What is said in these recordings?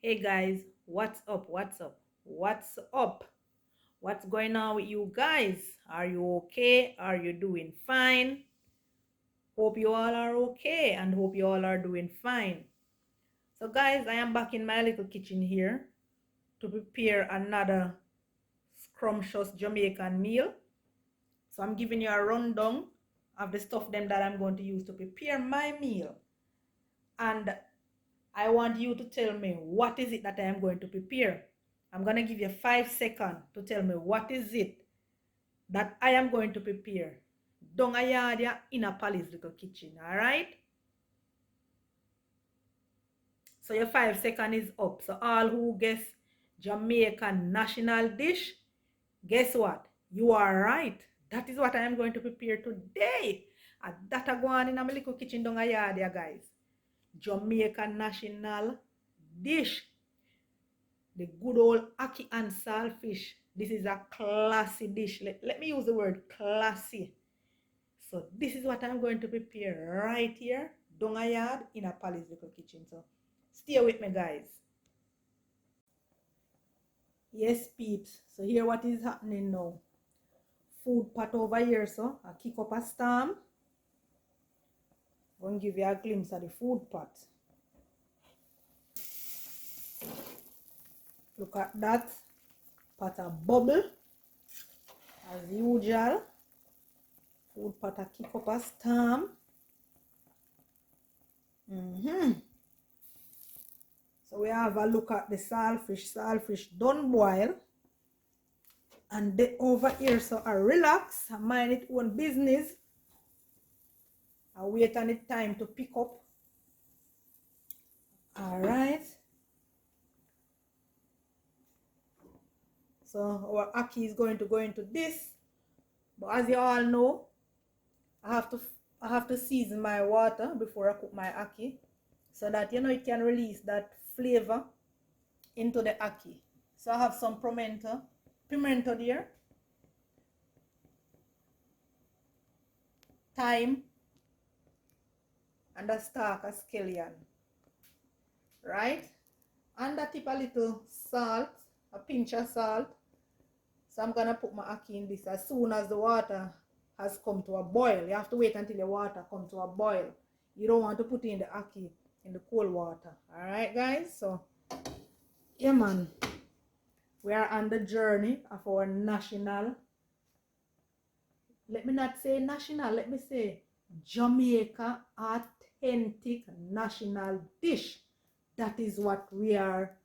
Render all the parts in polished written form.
Hey guys, what's up? What's up? What's up? What's going on with you guys? Are you okay? Are you doing fine? Hope you all are okay and hope you all are doing fine. So guys, I am back in my little kitchen here to prepare another scrumptious Jamaican meal. So I'm giving you a rundown of the stuff them that I'm going to use to prepare my meal. And I want you to tell me what is it that I am going to prepare. I'm going to give you 5 seconds to tell me what is it that I am going to prepare. Down a yard in a Polly's little kitchen, all right? So your 5 seconds is up. So all who guess Jamaican national dish, guess what? You are right. That is what I am going to prepare today. And that I go on in my little kitchen down a yard, guys. Jamaican national dish. The good old Ackee and Saltfish. This is a classy dish. Let me use the word classy. So this is what I'm going to prepare right here, down a yard in a Polly's little kitchen. So stay with me, guys. Yes, peeps. So here what is happening now. Food pot over here, so I kick up a storm. I'm going to give you a glimpse of the food pot. Look at that. Pot a bubble. As usual. Food pot a kick up a storm. So we have a look at the saltfish. Saltfish done boil. And they over here, so I relax, I mind it own business. I wait on it time to pick up. Alright. So our ackee is going to go into this. But as you all know, I have to season my water before I cook my ackee, so that it can release that flavor into the ackee. So I have some pimento there, thyme, and a stalk of scallion. Right? And I tip a little salt, a pinch of salt. So I'm gonna put my ackee in this as soon as the water has come to a boil. You have to wait until the water comes to a boil. You don't want to put in the ackee in the cold water. Alright guys, so yeah man. We are on the journey of our national, let me not say national, let me say Jamaica authentic national dish. That is what we are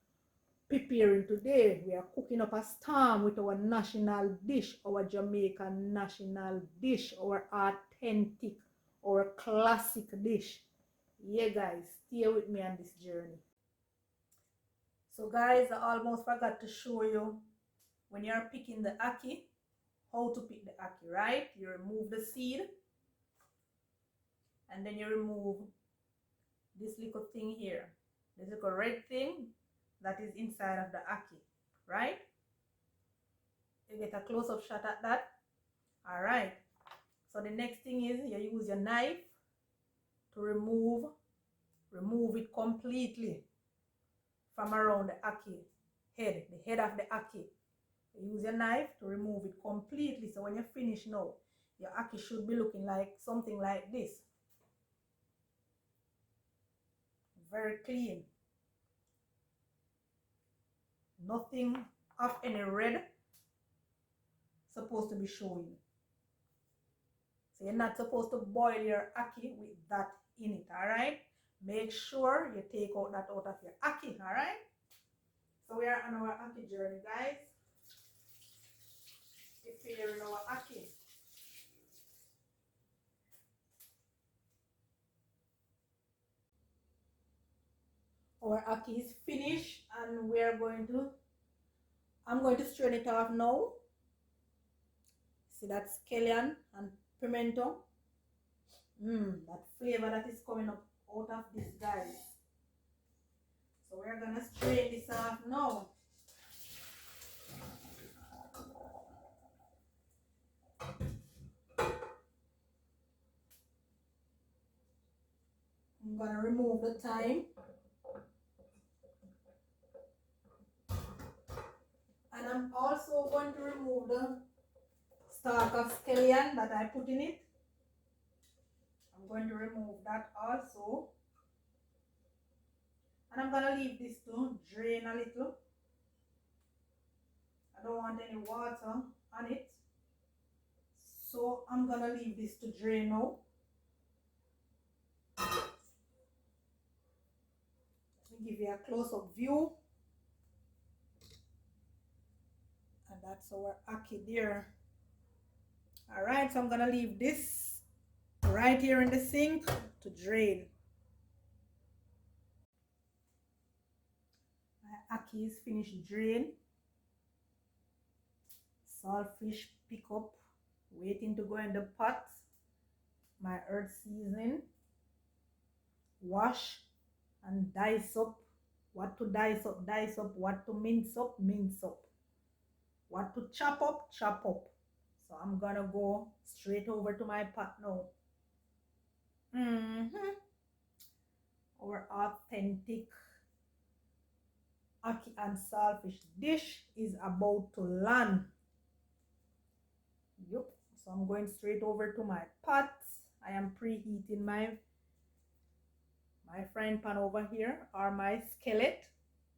preparing today. We are cooking up a storm with our national dish, our Jamaican national dish, our authentic, our classic dish. Yeah guys, stay with me on this journey. So guys, I almost forgot to show you when you're picking the ackee, how to pick the ackee, right? You remove the seed and then you remove this little thing here, this little red thing that is inside of the ackee, right? You get a close-up shot at that. All right, so the next thing is you use your knife to remove it completely from around the ackee head, the head of the ackee. You use your knife to remove it completely. So when you finish now, your ackee should be looking like something like this. Very clean. Nothing of any red supposed to be showing. So you're not supposed to boil your ackee with that in it, all right? Make sure you take out that out of your ackee, all right? So we are on our ackee journey, guys. Preparing our ackee. Our ackee is finished and I'm going to strain it off now. See that scallion and pimento? That flavor that is coming up out of this, guys. So we're gonna strain this off now. I'm gonna remove the thyme. And I'm also going to remove the stalk of scallion that I put in it. I'm going to remove that also. And I'm going to leave this to drain a little. I don't want any water on it. So I'm going to leave this to drain now. Let me give you a close-up view. And that's our ackee there. Alright, so I'm going to leave this right here in the sink to drain. My ackee is finished drain. Saltfish pick up, waiting to go in the pot. My earth seasoning. Wash and dice up. What to dice up. What to mince up. What to chop up. So I'm gonna go straight over to my pot now. Our authentic ackee and saltfish dish is about to land. Yup. So I'm going straight over to my pot. I am preheating my frying pan over here, or my skillet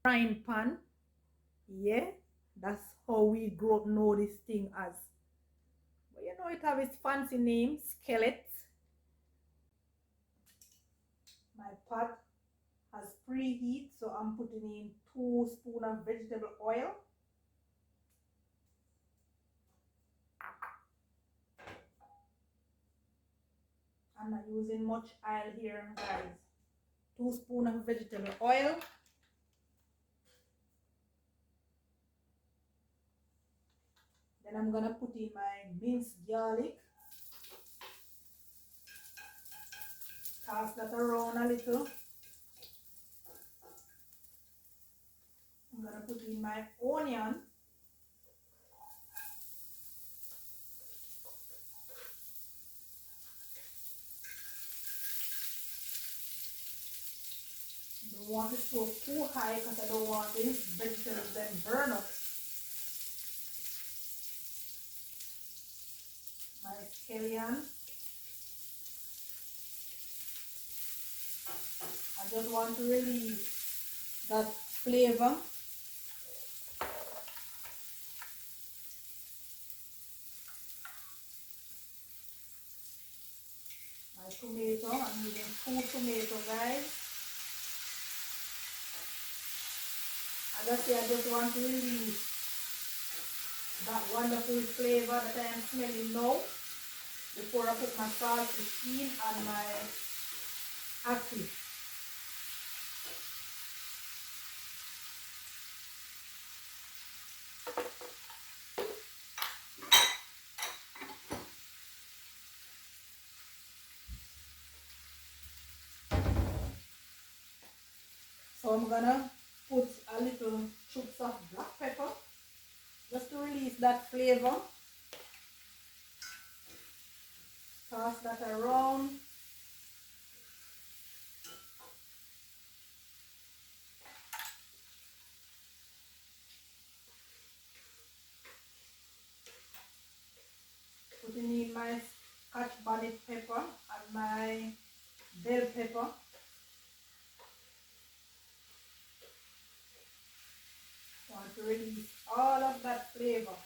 frying pan. Yeah, that's how we know this thing as. But you know, it have its fancy name, skillet. My pot has preheat, so I'm putting in 2 spoons of vegetable oil. I'm not using much oil here, guys. 2 spoons of vegetable oil. Then I'm gonna put in my minced garlic. Toss that around a little. I'm gonna put in my onion. Don't want the stove too high because I don't want the vegetables then burn up. My scallion. I just want to release that flavor. My tomato, I'm using 2 tomatoes, guys. As I say, I just want to release that wonderful flavor that I am smelling now before I put my saltfish in and my ackee. So I'm gonna put a little chunks of black pepper just to release that flavor. Toss that around. Putting in my scotch bonnet pepper and my bell pepper. Want to release all of that flavor.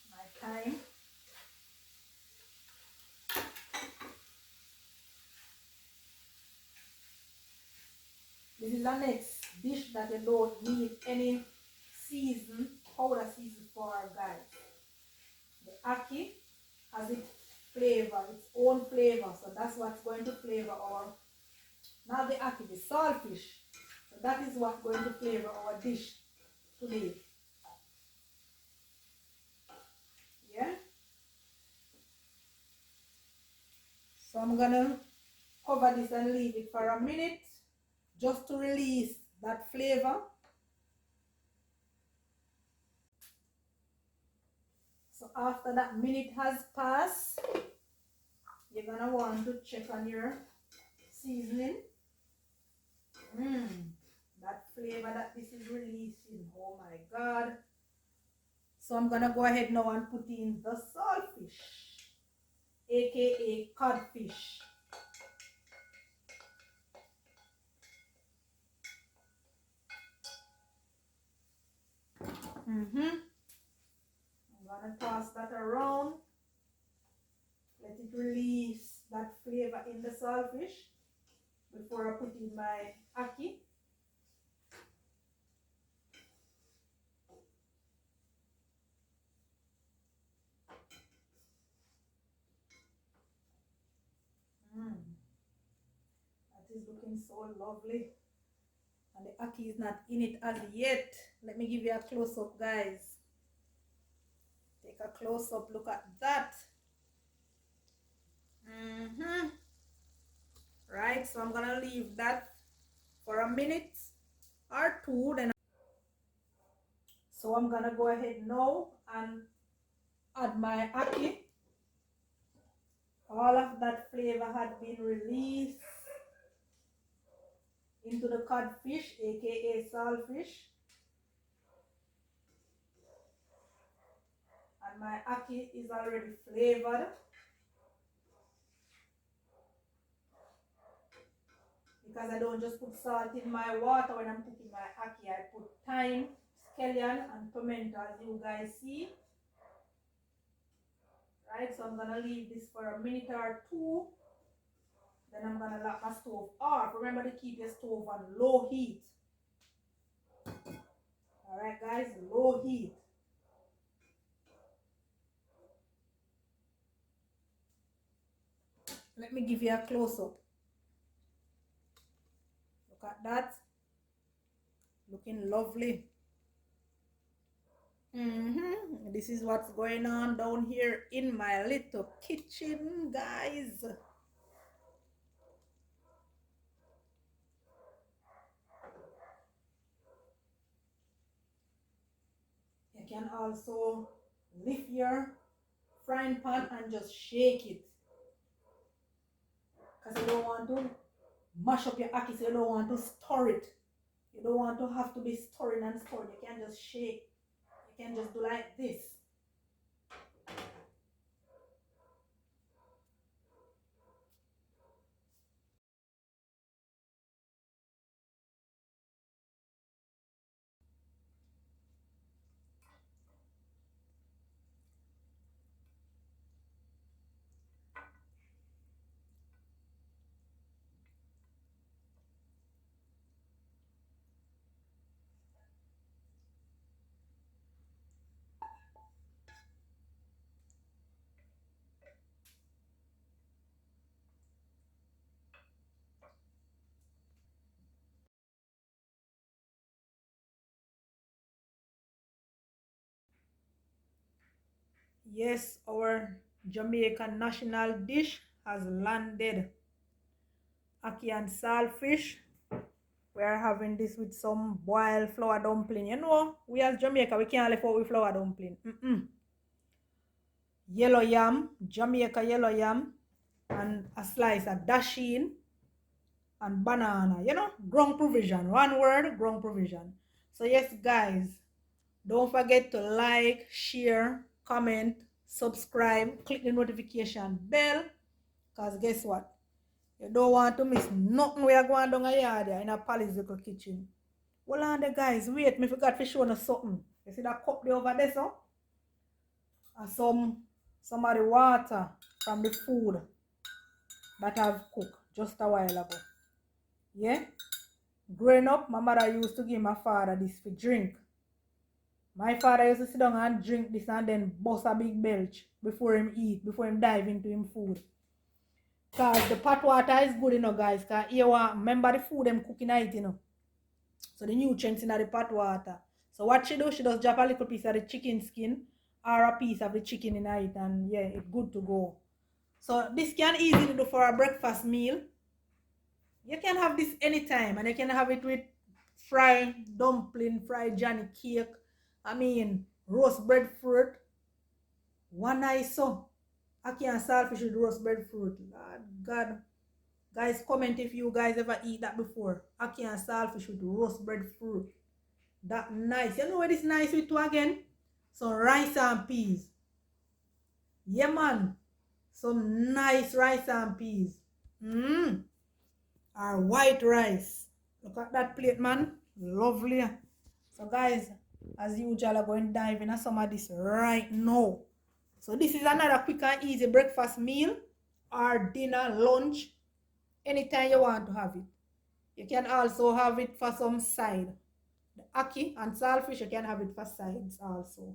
My thyme. This is the next dish that you don't need any powder season for, guys. The ackee has its flavor, its own flavor, so that's what's going to flavor our, not the ackee, the saltfish. So that is what's going to flavor our dish today. Yeah? So I'm gonna cover this and leave it for a minute just to release that flavor. So after that minute has passed, you're gonna want to check on your seasoning. That flavor that this is releasing, oh my God. So I'm gonna go ahead now and put in the saltfish, aka codfish. I'm gonna toss that around, let it release that flavor in the saltfish before I put in my ackee. That is looking so lovely. And the ackee is not in it as yet. Let me give you a close-up, guys. Take a close-up look at that. Right, so I'm gonna leave that for a minute or two. Then so I'm gonna go ahead now and add my ackee. All of that flavor had been released into the codfish, aka saltfish. And my ackee is already flavored. Because I don't just put salt in my water when I'm cooking my ackee. I put thyme, scallion, and pimento, as you guys see. Right, so I'm gonna leave this for a minute or two. Then I'm gonna lock my stove off. Remember to keep your stove on low heat. Alright guys, low heat. Let me give you a close-up. Look at that. Looking lovely. This is what's going on down here in my little kitchen, guys. You can also lift your frying pan and just shake it. Because you don't want to mash up your ackee, so you don't want to stir it. You don't want to have to be stirring and stirring. You can just shake. You can just do like this. Yes, our Jamaican national dish has landed. Ackee and saltfish. We are having this with some boiled flour dumpling. You know, we as Jamaica, we can't live out with flour dumpling. Yellow yam, Jamaica yellow yam, and a slice of dasheen and banana. You know, ground provision. One word, ground provision. So yes, guys, don't forget to like, share, comment, subscribe, click the notification bell. Because guess what? You don't want to miss nothing we are going down a yard in a Polly's little kitchen. Well, on the guys, wait, me forgot to show you something. You see that cup there over there, so? And some of the water from the food that I've cooked just a while ago. Yeah? Growing up, my mother used to give my father this for drink. My father used to sit down and drink this and then bust a big belch before him eat, before him dive into him food. Because the pot water is good, you know, guys. Because you want, remember the food them cooking it, you know. So the nutrients in the pot water. So what she do, she does drop a little piece of the chicken skin or a piece of the chicken in it, and yeah, it's good to go. So this can easily do for a breakfast meal. You can have this anytime, and you can have it with fried dumpling, fried Johnny cake. I mean, roast breadfruit. One nice so. Ackee and saltfish with roast breadfruit. Lord God. Guys, comment if you guys ever eat that before. Ackee and saltfish with roast breadfruit. That nice. You know what is nice with too again? Some rice and peas. Yeah, man. Some nice rice and peas. Our white rice. Look at that plate, man. Lovely. So, guys, as usual, I'm going to dive into some of this right now. So, this is another quick and easy breakfast meal or dinner, lunch, anytime you want to have it. You can also have it for some side. The ackee and saltfish, you can have it for sides also.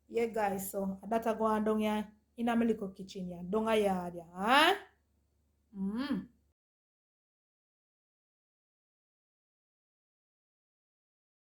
Yeah, guys, so that's going down here in a little kitchen here, down a yard here. Huh?